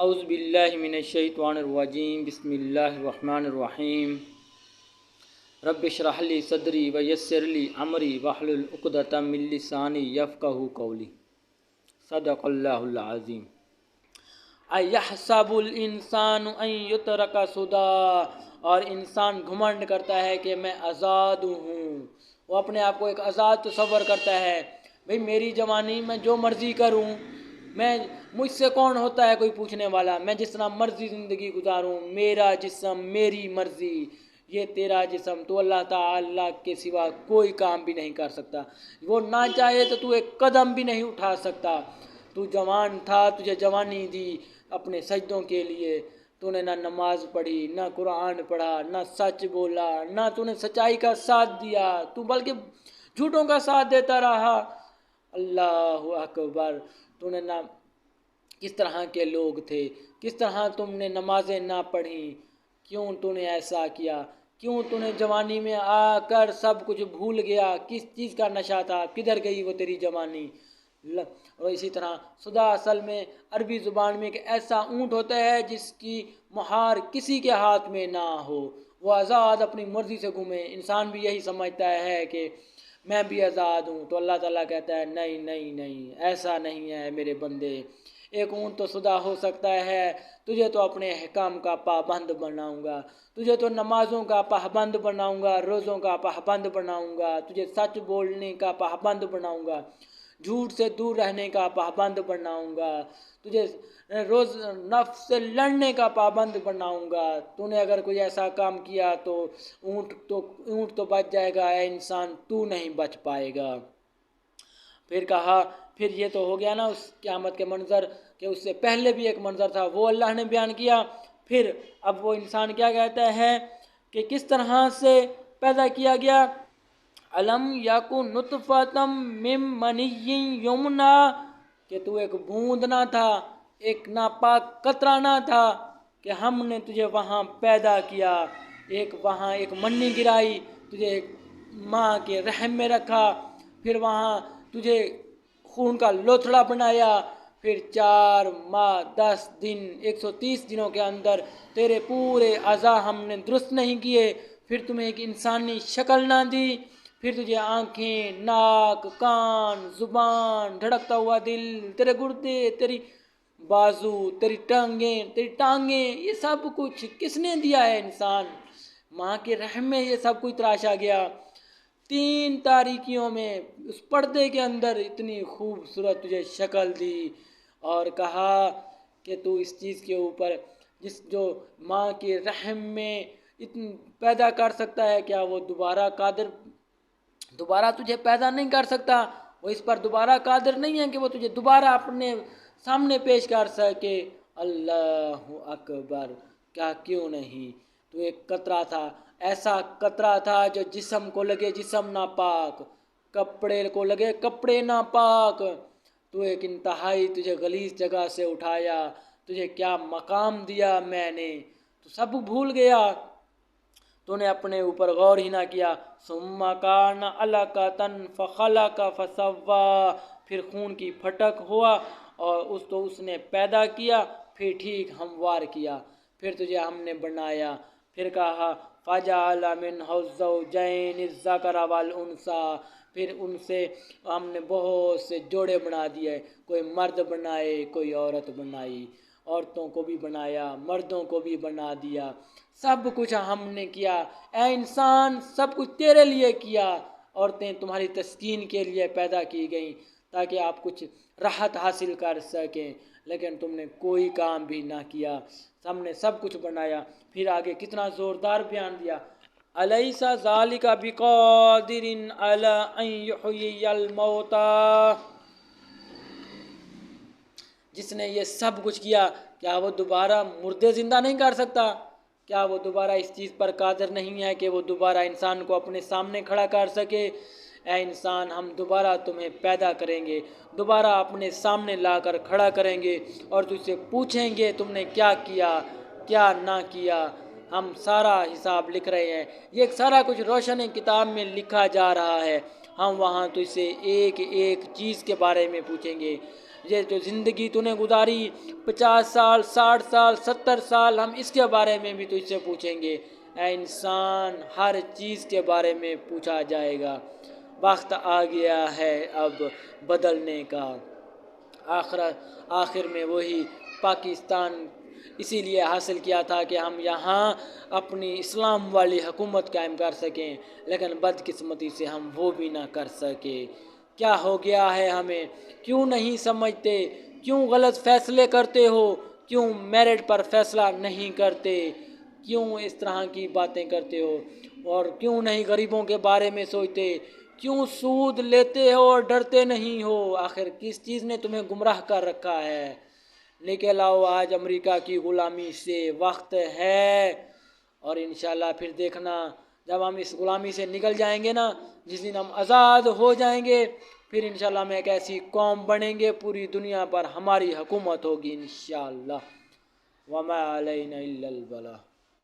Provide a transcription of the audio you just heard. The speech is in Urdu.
اعوذ باللہ من الشیطان الرجیم بسم اللہ الرحمن الرحیم رب اشرح لی صدری ویسر لی امری واحلل عقدۃ من لسانی یفقہوا قولی صدق اللہ العظیم۔ ایحسب الانسان ان یترک سدی، اور انسان گھمنڈ کرتا ہے کہ میں آزاد ہوں۔ وہ اپنے آپ کو ایک آزاد تصور کرتا ہے، بھئی میری جوانی میں جو مرضی کروں، مجھ سے کون ہوتا ہے کوئی پوچھنے والا، میں جس طرح مرضی زندگی گزاروں، میرا جسم میری مرضی، یہ تیرا جسم، تو اللہ تعالیٰ کے سوا کوئی کام بھی نہیں کر سکتا۔ وہ نہ چاہے تو ایک قدم بھی نہیں اٹھا سکتا۔ تو جوان تھا، تجھے جوانی دی اپنے سجدوں کے لیے، تو نے نہ نماز پڑھی، نہ قرآن پڑھا، نہ سچ بولا، نہ تو نے سچائی کا ساتھ دیا، تو بلکہ جھوٹوں کا ساتھ دیتا رہا۔ اللہ اکبر۔ تو نے نہ کس طرح کے لوگ تھے، کس طرح تم نے نمازیں نہ پڑھیں، کیوں تو نے ایسا کیا، کیوں تو نے جوانی میں آ کر سب کچھ بھول گیا، کس چیز کا نشہ تھا، کدھر گئی وہ تیری جوانی۔ اور اسی طرح سدا اصل میں عربی زبان میں ایک ایسا اونٹ ہوتا ہے جس کی مہار کسی کے ہاتھ میں نہ ہو، وہ آزاد اپنی مرضی سے گھومے۔ انسان بھی یہی سمجھتا ہے کہ میں بھی آزاد ہوں، تو اللہ تعالیٰ کہتا ہے نہیں نہیں نہیں، ایسا نہیں ہے میرے بندے۔ ایک اونٹ تو سدا ہو سکتا ہے، تجھے تو اپنے احکام کا پابند بناؤں گا، تجھے تو نمازوں کا پابند بناؤں گا، روزوں کا پابند بناؤں گا، تجھے سچ بولنے کا پابند بناؤں گا، جھوٹ سے دور رہنے کا پابند بناؤں گا، تجھے روز نفس سے لڑنے کا پابند بناؤں گا۔ تو نے اگر کوئی ایسا کام کیا تو اونٹ تو بچ جائے گا، اے انسان تو نہیں بچ پائے گا۔ پھر کہا، پھر یہ تو ہو گیا نا اس قیامت کے منظر، کہ اس سے پہلے بھی ایک منظر تھا، وہ اللہ نے بیان کیا۔ پھر اب وہ انسان کیا کہتا ہے کہ کس طرح سے پیدا کیا گیا۔ الم یکن نطفۃ من منی یمنی، کہ تو ایک بوند نہ تھا، ایک ناپاک قطرہ نہ تھا، کہ ہم نے تجھے وہاں پیدا کیا، وہاں ایک منی گرائی، تجھے ایک ماں کے رحم میں رکھا، پھر وہاں تجھے خون کا لوتھڑا بنایا، پھر 4 ماہ 10 دن 130 دنوں کے اندر تیرے پورے اعضاء ہم نے درست نہیں کیے، پھر تمہیں ایک انسانی شکل نہ دی، پھر تجھے آنکھیں، ناک، کان، زبان، دھڑکتا ہوا دل، تیرے گردے، تیری بازو، تیری ٹانگیں، یہ سب کچھ کس نے دیا ہے؟ انسان، ماں کے رحم میں یہ سب کچھ تراشا گیا۔ 3 تاریکیوں میں اس پردے کے اندر اتنی خوبصورت تجھے شکل دی، اور کہا کہ تو اس چیز کے اوپر جو ماں کے رحم میں پیدا کر سکتا ہے، کیا وہ دوبارہ تجھے پیدا نہیں کر سکتا؟ وہ اس پر دوبارہ قادر نہیں ہے کہ وہ تجھے دوبارہ اپنے سامنے پیش کر سکے۔ اللہ اکبر، کیا کیوں نہیں؟ تو ایک قطرہ تھا، ایسا قطرہ تھا جو جسم کو لگے جسم ناپاک، کپڑے کو لگے کپڑے ناپاک، تو ایک انتہائی تجھے غلیظ جگہ سے اٹھایا، تجھے کیا مقام دیا میں نے، تو سب بھول گیا، تو نے اپنے اوپر غور ہی نہ کیا۔ ثم کان علقۃ فخلق فسوی، پھر خون کی پھٹک ہوا اور اس نے پیدا کیا، پھر ٹھیک ہموار کیا، پھر تجھے ہم نے بنایا، پھر کہا فجعل منہ الزوجین الذکر والانثی، پھر ان سے ہم نے بہت سے جوڑے بنا دیے، کوئی مرد بنائے، کوئی عورت بنائی، عورتوں کو بھی بنایا، مردوں کو بھی بنا دیا، سب کچھ ہم نے کیا۔ اے انسان، سب کچھ تیرے لیے کیا، عورتیں تمہاری تسکین کے لیے پیدا کی گئیں تاکہ آپ کچھ راحت حاصل کر سکیں، لیکن تم نے کوئی کام بھی نہ کیا، ہم نے سب کچھ بنایا۔ پھر آگے کتنا زوردار بیان دیا، الیس ذالک بقادر علی ان یحیی الموتی، جس نے یہ سب کچھ کیا، کیا وہ دوبارہ مردے زندہ نہیں کر سکتا؟ کیا وہ دوبارہ اس چیز پر قادر نہیں ہے کہ وہ دوبارہ انسان کو اپنے سامنے کھڑا کر سکے؟ اے انسان، ہم دوبارہ تمہیں پیدا کریں گے، دوبارہ اپنے سامنے لا کر کھڑا کریں گے، اور تجھ سے پوچھیں گے تم نے کیا کیا، کیا نہ کیا۔ ہم سارا حساب لکھ رہے ہیں، یہ سارا کچھ روشن کتاب میں لکھا جا رہا ہے۔ ہم وہاں تجھ سے ایک ایک چیز کے بارے میں پوچھیں گے۔ یہ جو زندگی تو نے گزاری 50 سال 60 سال 70 سال، ہم اس کے بارے میں بھی تجھ سے پوچھیں گے۔ اے انسان، ہر چیز کے بارے میں پوچھا جائے گا۔ وقت آ گیا ہے اب بدلنے کا۔ آخر میں وہی پاکستان اسی لیے حاصل کیا تھا کہ ہم یہاں اپنی اسلام والی حکومت قائم کر سکیں، لیکن بدقسمتی سے ہم وہ بھی نہ کر سکے۔ کیا ہو گیا ہے ہمیں؟ کیوں نہیں سمجھتے؟ کیوں غلط فیصلے کرتے ہو؟ کیوں میرٹ پر فیصلہ نہیں کرتے؟ کیوں اس طرح کی باتیں کرتے ہو؟ اور کیوں نہیں غریبوں کے بارے میں سوچتے؟ کیوں سود لیتے ہو اور ڈرتے نہیں ہو؟ آخر کس چیز نے تمہیں گمراہ کر رکھا ہے؟ نکل آؤ آج امریکہ کی غلامی سے، وقت ہے۔ اور انشاءاللہ پھر دیکھنا جب ہم اس غلامی سے نکل جائیں گے نا، جس دن ہم آزاد ہو جائیں گے، پھر انشاءاللہ ہم ایک ایسی قوم بنیں گے، پوری دنیا پر ہماری حکومت ہوگی انشاءاللہ۔ وما علینا الا البلاغ۔